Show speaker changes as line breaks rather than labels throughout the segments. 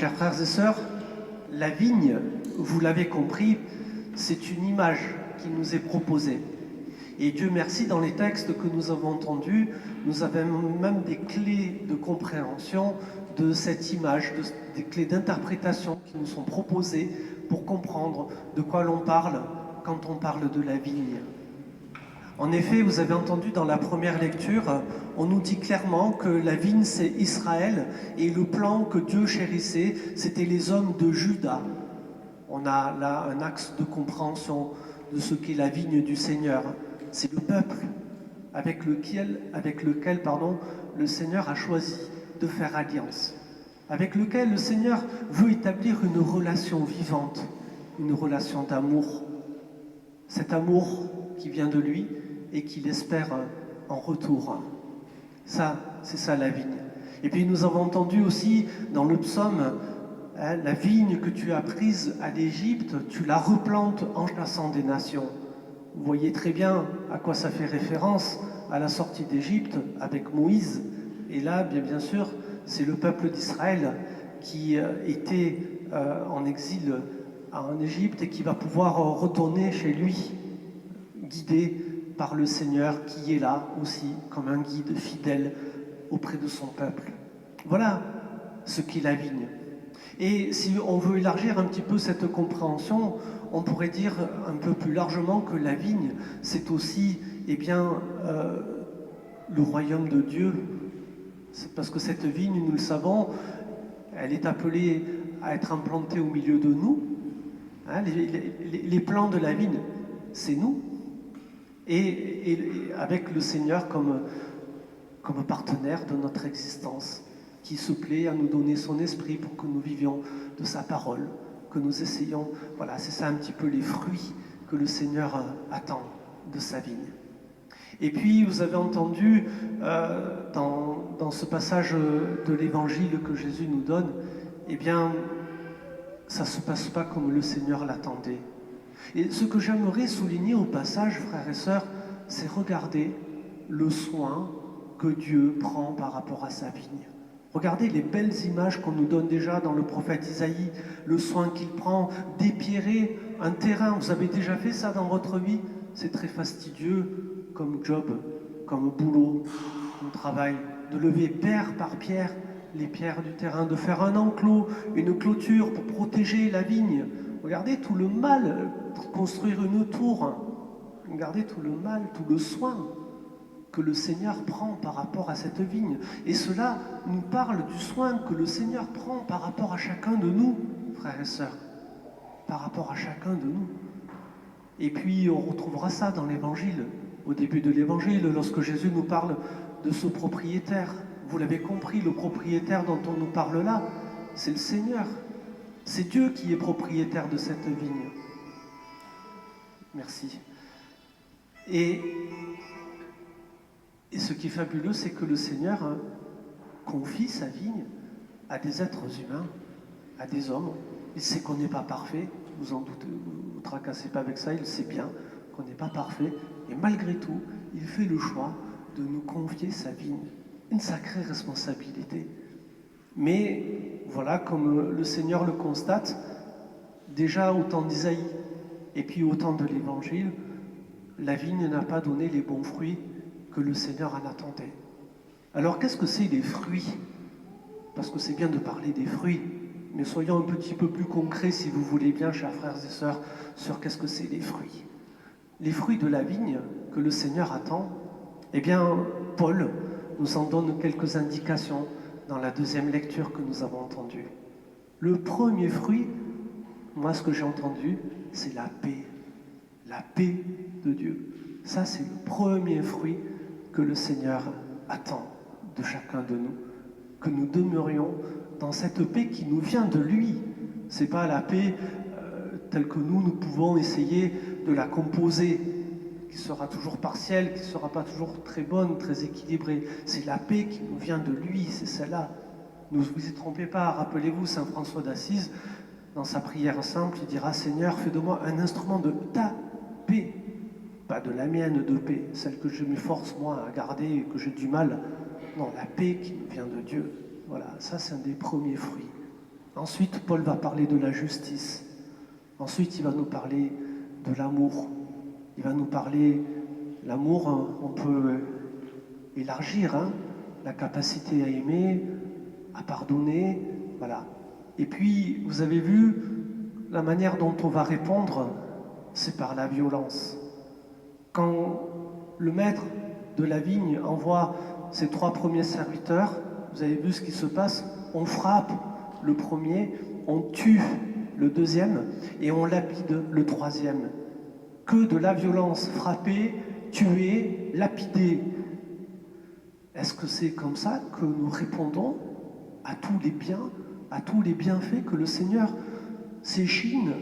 Chers frères et sœurs, la vigne, vous l'avez compris, c'est une image qui nous est proposée. Et Dieu merci, dans les textes que nous avons entendus, nous avons même des clés de compréhension de cette image, des clés d'interprétation qui nous sont proposées pour comprendre de quoi l'on parle quand on parle de la vigne. En effet, vous avez entendu dans la première lecture, on nous dit clairement que la vigne c'est Israël et le plan que Dieu chérissait, c'était les hommes de Juda. On a là un axe de compréhension de ce qu'est la vigne du Seigneur. C'est le peuple avec lequel le Seigneur a choisi de faire alliance, avec lequel le Seigneur veut établir une relation vivante, une relation d'amour. Cet amour qui vient de lui et qu'il espère en retour. Ça, c'est ça la vigne. Et puis nous avons entendu aussi dans le psaume, la vigne que tu as prise à l'Égypte, tu la replantes en chassant des nations. Vous voyez très bien à quoi ça fait référence à la sortie d'Égypte avec Moïse. Et là, bien sûr, c'est le peuple d'Israël qui était en exil en Égypte et qui va pouvoir retourner chez lui, guidé par le Seigneur qui est là aussi comme un guide fidèle auprès de son peuple. Voilà ce qu'est la vigne. Et si on veut élargir un petit peu cette compréhension, on pourrait dire un peu plus largement que la vigne, c'est aussi le royaume de Dieu. C'est parce que cette vigne, nous le savons, elle est appelée à être implantée au milieu de nous. Hein, les plants de la vigne, c'est nous. Et avec le Seigneur comme partenaire de notre existence, qui se plaît à nous donner son esprit pour que nous vivions de sa parole, que nous essayions, voilà, c'est ça un petit peu les fruits que le Seigneur attend de sa vigne. Et puis vous avez entendu dans ce passage de l'Évangile que Jésus nous donne, eh bien, ça ne se passe pas comme le Seigneur l'attendait. Et ce que j'aimerais souligner au passage, frères et sœurs, c'est regarder le soin que Dieu prend par rapport à sa vigne. Regardez les belles images qu'on nous donne déjà dans le prophète Isaïe, le soin qu'il prend dépierrer un terrain. Vous avez déjà fait ça dans votre vie? C'est très fastidieux comme job, comme boulot, comme travail, de lever pierre par pierre les pierres du terrain, de faire un enclos, une clôture pour protéger la vigne. Regardez tout le mal pour construire une tour. Regardez tout le mal, tout le soin que le Seigneur prend par rapport à cette vigne. Et cela nous parle du soin que le Seigneur prend par rapport à chacun de nous, frères et sœurs. Par rapport à chacun de nous. Et puis on retrouvera ça dans l'Évangile, au début de l'Évangile, lorsque Jésus nous parle de ce propriétaire. Vous l'avez compris, le propriétaire dont on nous parle là, c'est le Seigneur. C'est Dieu qui est propriétaire de cette vigne. Merci. Et ce qui est fabuleux, c'est que le Seigneur confie sa vigne à des êtres humains, à des hommes. Il sait qu'on n'est pas parfait, vous en doutez, vous ne tracassez pas avec ça, il sait bien qu'on n'est pas parfait. Et malgré tout, il fait le choix de nous confier sa vigne. Une sacrée responsabilité. Mais voilà, comme le Seigneur le constate, déjà au temps d'Isaïe et puis au temps de l'Évangile, la vigne n'a pas donné les bons fruits que le Seigneur en attendait. Alors qu'est-ce que c'est les fruits? Parce que c'est bien de parler des fruits, mais soyons un petit peu plus concrets, si vous voulez bien, chers frères et sœurs, sur qu'est-ce que c'est les fruits. Les fruits de la vigne que le Seigneur attend, eh bien, Paul nous en donne quelques indications dans la deuxième lecture que nous avons entendue. Le premier fruit, moi ce que j'ai entendu, c'est la paix. La paix de Dieu. Ça, c'est le premier fruit que le Seigneur attend de chacun de nous. Que nous demeurions dans cette paix qui nous vient de lui. Ce n'est pas la paix telle que nous pouvons essayer de la composer, qui sera toujours partielle, qui ne sera pas toujours très bonne, très équilibrée. C'est la paix qui nous vient de lui, c'est celle-là. Ne vous y trompez pas, rappelez-vous Saint François d'Assise, dans sa prière simple, il dira « Seigneur, fais de moi un instrument de ta paix ». Pas de la mienne de paix, celle que je m'efforce moi à garder et que j'ai du mal. Non, la paix qui nous vient de Dieu. Voilà, ça c'est un des premiers fruits. Ensuite, Paul va parler de la justice. Ensuite, il va nous parler de l'amour. Il va nous parler, l'amour, on peut élargir, hein, la capacité à aimer, à pardonner, voilà. Et puis, vous avez vu, la manière dont on va répondre, c'est par la violence. Quand le maître de la vigne envoie ses 3 premiers serviteurs, vous avez vu ce qui se passe, on frappe le premier, on tue le deuxième et on lapide le troisième. Que de la violence, frapper, tuer, lapider. Est-ce que c'est comme ça que nous répondons à tous les biens, à tous les bienfaits que le Seigneur s'échine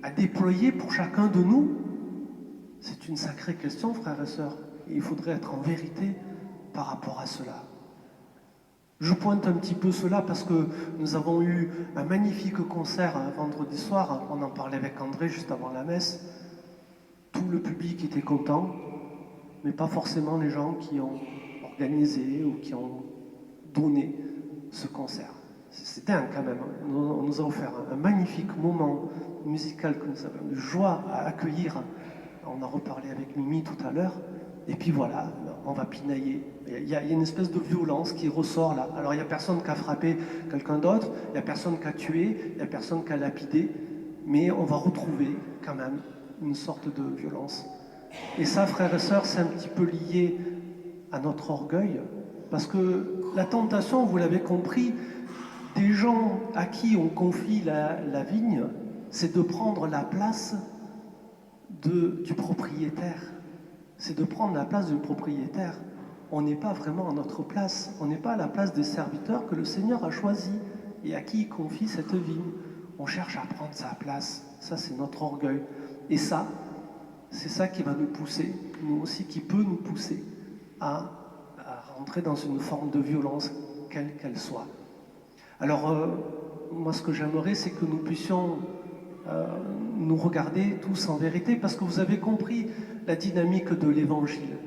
à déployer pour chacun de nous? C'est une sacrée question, frères et sœurs. Et il faudrait être en vérité par rapport à cela. Je pointe un petit peu cela parce que nous avons eu un magnifique concert vendredi soir. On en parlait avec André juste avant la messe. Tout le public était content, mais pas forcément les gens qui ont organisé ou qui ont donné ce concert. C'était quand même. On nous a offert un magnifique moment musical que nous avons eu joie à accueillir. On a reparlé avec Mimi tout à l'heure. Et puis voilà, on va pinailler. Il y a une espèce de violence qui ressort là. Alors il n'y a personne qui a frappé quelqu'un d'autre, il n'y a personne qui a tué, il n'y a personne qui a lapidé, mais on va retrouver quand même une sorte de violence. Et ça, frères et sœurs, c'est un petit peu lié à notre orgueil, parce que la tentation, vous l'avez compris, des gens à qui on confie la vigne, c'est de prendre la place du propriétaire. C'est de prendre la place du propriétaire. On n'est pas vraiment à notre place. On n'est pas à la place des serviteurs que le Seigneur a choisis et à qui il confie cette vigne. On cherche à prendre sa place. Ça, c'est notre orgueil. Et ça, c'est ça qui va nous pousser, nous aussi, qui peut nous pousser à rentrer dans une forme de violence, quelle qu'elle soit. Alors, moi, ce que j'aimerais, c'est que nous puissions nous regarder tous en vérité, parce que vous avez compris la dynamique de l'Évangile.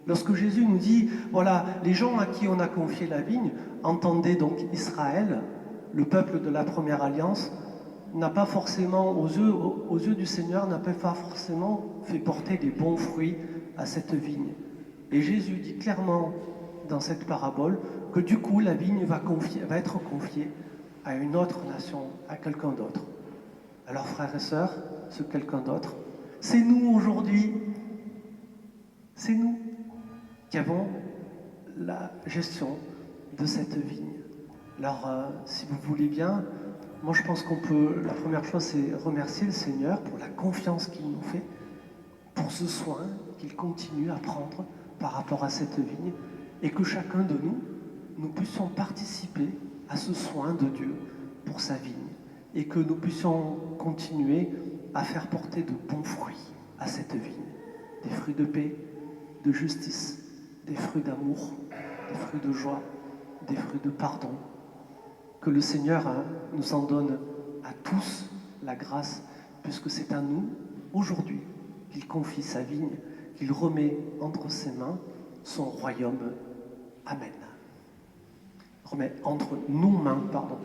Lorsque Jésus nous dit, voilà, les gens à qui on a confié la vigne, entendez donc Israël, le peuple de la première alliance, n'a pas forcément, aux yeux du Seigneur, n'a pas forcément fait porter des bons fruits à cette vigne. Et Jésus dit clairement dans cette parabole que du coup la vigne va être confiée à une autre nation, à quelqu'un d'autre. Alors frères et sœurs, ce quelqu'un d'autre, c'est nous aujourd'hui. C'est nous qui avons la gestion de cette vigne. Alors, si vous voulez bien, moi je pense qu'on peut, la première chose c'est remercier le Seigneur pour la confiance qu'il nous fait, pour ce soin qu'il continue à prendre par rapport à cette vigne, et que chacun de nous puissions participer à ce soin de Dieu pour sa vigne, et que nous puissions continuer à faire porter de bons fruits à cette vigne, des fruits de paix, de justice, des fruits d'amour, des fruits de joie, des fruits de pardon. Que le Seigneur nous en donne à tous la grâce, puisque c'est à nous, aujourd'hui, qu'il confie sa vigne, qu'il remet entre ses mains son royaume. Amen. Remet entre nos mains, pardon,